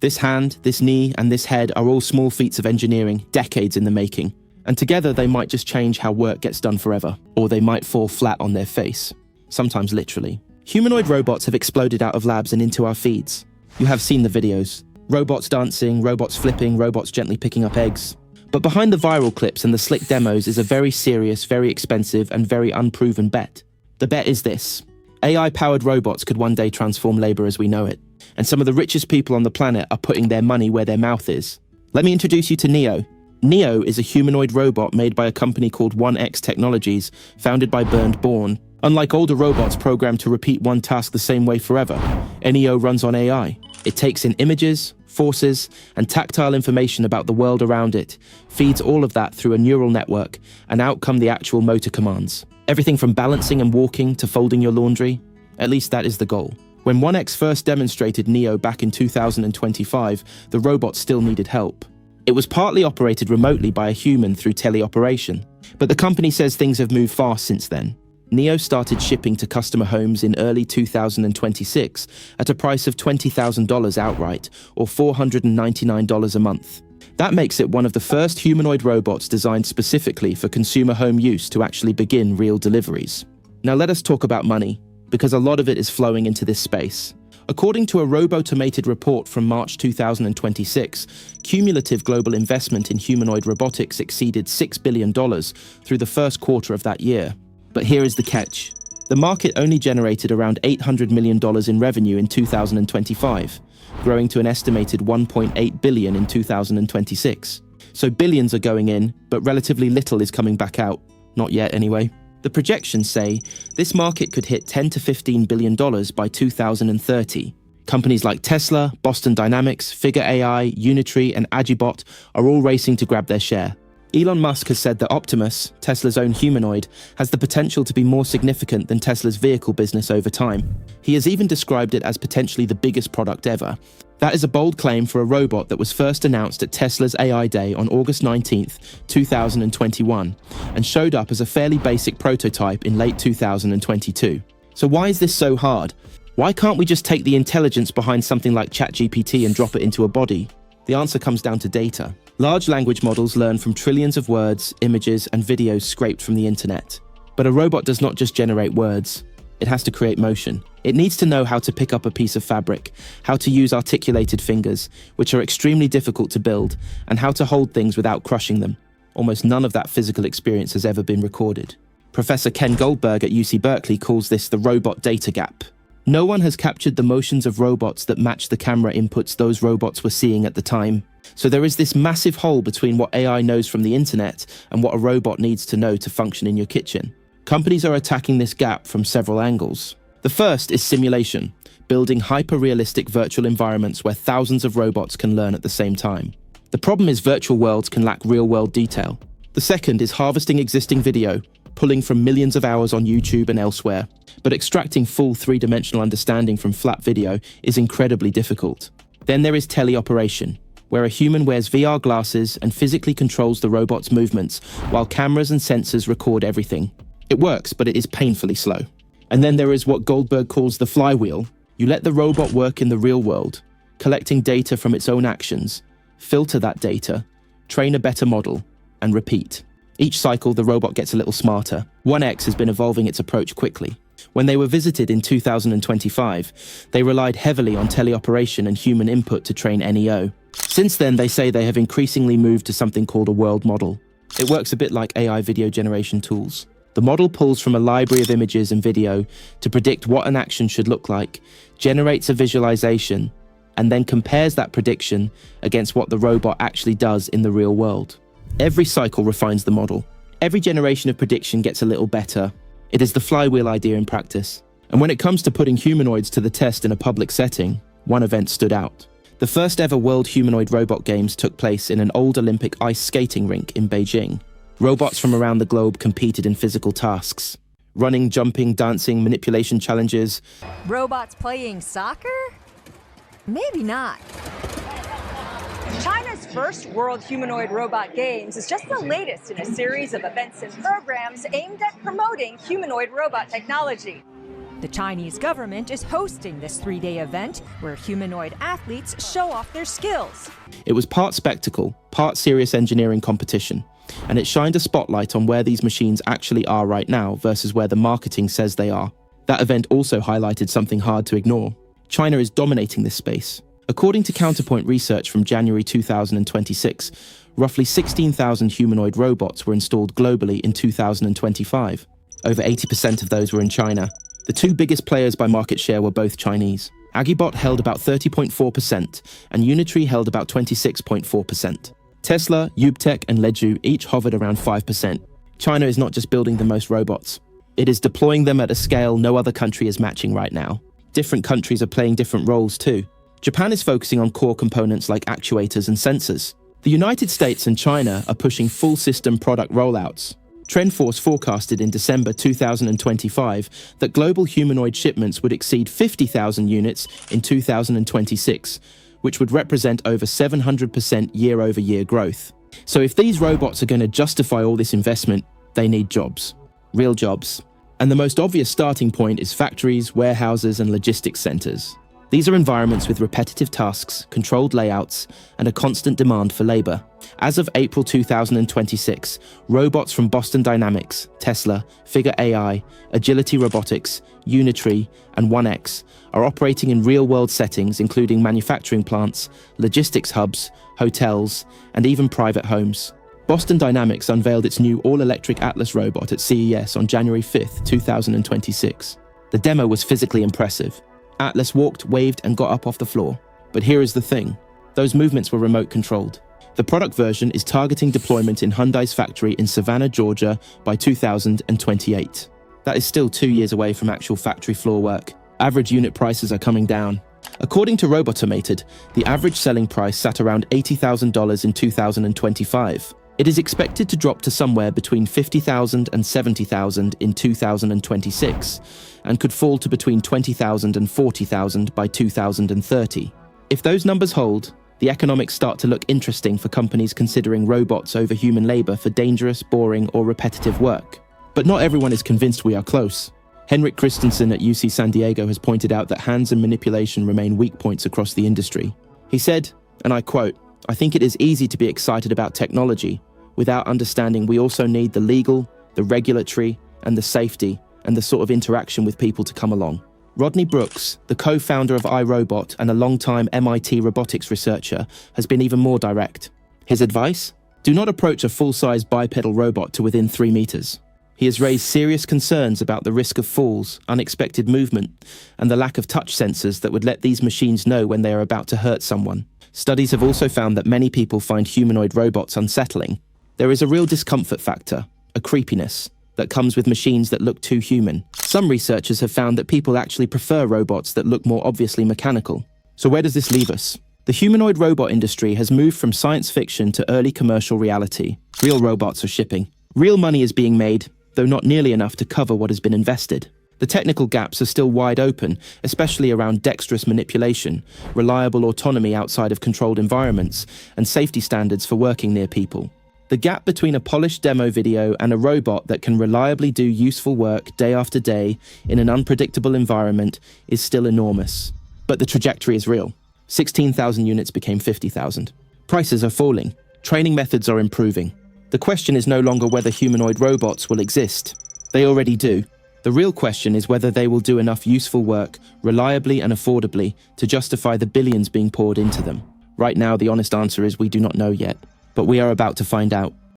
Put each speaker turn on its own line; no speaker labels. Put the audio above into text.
This hand, this knee, and this head are all small feats of engineering, decades in the making. And together they might just change how work gets done forever, or they might fall flat on their face. Sometimes literally. Humanoid robots have exploded out of labs and into our feeds. You have seen the videos. Robots dancing, robots flipping, robots gently picking up eggs. But behind the viral clips and the slick demos is a very serious, very expensive, and very unproven bet. The bet is this. AI-powered robots could one day transform labor as we know it. And some of the richest people on the planet are putting their money where their mouth is. Let me introduce you to Neo. Neo is a humanoid robot made by a company called 1X Technologies, founded by Bernd Born. Unlike older robots programmed to repeat one task the same way forever, Neo runs on AI. It takes in images, forces, and tactile information about the world around it, feeds all of that through a neural network, and out come the actual motor commands. Everything from balancing and walking to folding your laundry. At least that is the goal. When 1X first demonstrated Neo back in 2025, the robot still needed help. It was partly operated remotely by a human through teleoperation, but the company says things have moved fast since then. Neo started shipping to customer homes in early 2026 at a price of $20,000 outright, or $499 a month. That makes it one of the first humanoid robots designed specifically for consumer home use to actually begin real deliveries. Now let us talk about money, because a lot of it is flowing into this space. According to a Robotomated report from March 2026, cumulative global investment in humanoid robotics exceeded $6 billion through the first quarter of that year. But here is the catch. The market only generated around $800 million in revenue in 2025, growing to an estimated $1.8 billion in 2026. So billions are going in, but relatively little is coming back out. Not yet, anyway. The projections say this market could hit $10 to $15 billion by 2030. Companies like Tesla, Boston Dynamics, Figure AI, Unitree, and Agibot are all racing to grab their share. Elon Musk has said that Optimus, Tesla's own humanoid, has the potential to be more significant than Tesla's vehicle business over time. He has even described it as potentially the biggest product ever. That is a bold claim for a robot that was first announced at Tesla's AI Day on August 19th, 2021, and showed up as a fairly basic prototype in late 2022. So why is this so hard? Why can't we just take the intelligence behind something like ChatGPT and drop it into a body? The answer comes down to data. Large language models learn from trillions of words, images, and videos scraped from the internet. But a robot does not just generate words. It has to create motion. It needs to know how to pick up a piece of fabric, how to use articulated fingers, which are extremely difficult to build, and how to hold things without crushing them. Almost none of that physical experience has ever been recorded. Professor Ken Goldberg at UC Berkeley calls this the robot data gap. No one has captured the motions of robots that match the camera inputs those robots were seeing at the time. So there is this massive hole between what AI knows from the internet and what a robot needs to know to function in your kitchen. Companies are attacking this gap from several angles. The first is simulation, building hyper-realistic virtual environments where thousands of robots can learn at the same time. The problem is virtual worlds can lack real-world detail. The second is harvesting existing video, pulling from millions of hours on YouTube and elsewhere, but extracting full three-dimensional understanding from flat video is incredibly difficult. Then there is teleoperation, where a human wears VR glasses and physically controls the robot's movements, while cameras and sensors record everything. It works, but it is painfully slow. And then there is what Goldberg calls the flywheel. You let the robot work in the real world, collecting data from its own actions, filter that data, train a better model, and repeat. Each cycle, the robot gets a little smarter. 1X has been evolving its approach quickly. When they were visited in 2025, they relied heavily on teleoperation and human input to train NEO. Since then, they say they have increasingly moved to something called a world model. It works a bit like AI video generation tools. The model pulls from a library of images and video to predict what an action should look like, generates a visualization, and then compares that prediction against what the robot actually does in the real world. Every cycle refines the model. Every generation of prediction gets a little better. It is the flywheel idea in practice. And when it comes to putting humanoids to the test in a public setting, one event stood out. The first ever World Humanoid Robot Games took place in an old Olympic ice skating rink in Beijing. Robots from around the globe competed in physical tasks. Running, jumping, dancing, manipulation challenges.
Robots playing soccer? Maybe not.
China's first World Humanoid Robot Games is just the latest in a series of events and programs aimed at promoting humanoid robot technology.
The Chinese government is hosting this 3-day event where humanoid athletes show off their skills.
It was part spectacle, part serious engineering competition, and it shined a spotlight on where these machines actually are right now versus where the marketing says they are. That event also highlighted something hard to ignore. China is dominating this space. According to Counterpoint research from January 2026, roughly 16,000 humanoid robots were installed globally in 2025. Over 80% of those were in China. The two biggest players by market share were both Chinese. Agibot held about 30.4% and Unitree held about 26.4%. Tesla, Ubtech and Leju each hovered around 5%. China is not just building the most robots. It is deploying them at a scale no other country is matching right now. Different countries are playing different roles too. Japan is focusing on core components like actuators and sensors. The United States and China are pushing full system product rollouts. TrendForce forecasted in December 2025 that global humanoid shipments would exceed 50,000 units in 2026, which would represent over 700% year-over-year growth. So if these robots are going to justify all this investment, they need jobs. Real jobs. And the most obvious starting point is factories, warehouses, and logistics centers. These are environments with repetitive tasks, controlled layouts, and a constant demand for labor. As of April 2026, robots from Boston Dynamics, Tesla, Figure AI, Agility Robotics, Unitree, and 1X are operating in real-world settings including manufacturing plants, logistics hubs, hotels, and even private homes. Boston Dynamics unveiled its new all-electric Atlas robot at CES on January 5, 2026. The demo was physically impressive. Atlas walked, waved, and got up off the floor. But here is the thing. Those movements were remote-controlled. The product version is targeting deployment in Hyundai's factory in Savannah, Georgia by 2028. That is still 2 years away from actual factory floor work. Average unit prices are coming down. According to Robotomated, the average selling price sat around $80,000 in 2025. It is expected to drop to somewhere between $50,000 and $70,000 in 2026, and could fall to between $20,000 and $40,000 by 2030. If those numbers hold, the economics start to look interesting for companies considering robots over human labor for dangerous, boring, or repetitive work. But not everyone is convinced we are close. Henrik Christensen at UC San Diego has pointed out that hands and manipulation remain weak points across the industry. He said, and I quote, "I think it is easy to be excited about technology, without understanding we also need the legal, the regulatory, and the safety, and the sort of interaction with people to come along." Rodney Brooks, the co-founder of iRobot and a long-time MIT robotics researcher, has been even more direct. His advice? Do not approach a full-size bipedal robot to within 3 meters. He has raised serious concerns about the risk of falls, unexpected movement, and the lack of touch sensors that would let these machines know when they are about to hurt someone. Studies have also found that many people find humanoid robots unsettling. There is a real discomfort factor, a creepiness, that comes with machines that look too human. Some researchers have found that people actually prefer robots that look more obviously mechanical. So where does this leave us? The humanoid robot industry has moved from science fiction to early commercial reality. Real robots are shipping. Real money is being made, though not nearly enough to cover what has been invested. The technical gaps are still wide open, especially around dexterous manipulation, reliable autonomy outside of controlled environments, and safety standards for working near people. The gap between a polished demo video and a robot that can reliably do useful work day after day in an unpredictable environment is still enormous. But the trajectory is real. 16,000 units became 50,000. Prices are falling. Training methods are improving. The question is no longer whether humanoid robots will exist. They already do. The real question is whether they will do enough useful work, reliably and affordably, to justify the billions being poured into them. Right now, the honest answer is we do not know yet. But we are about to find out.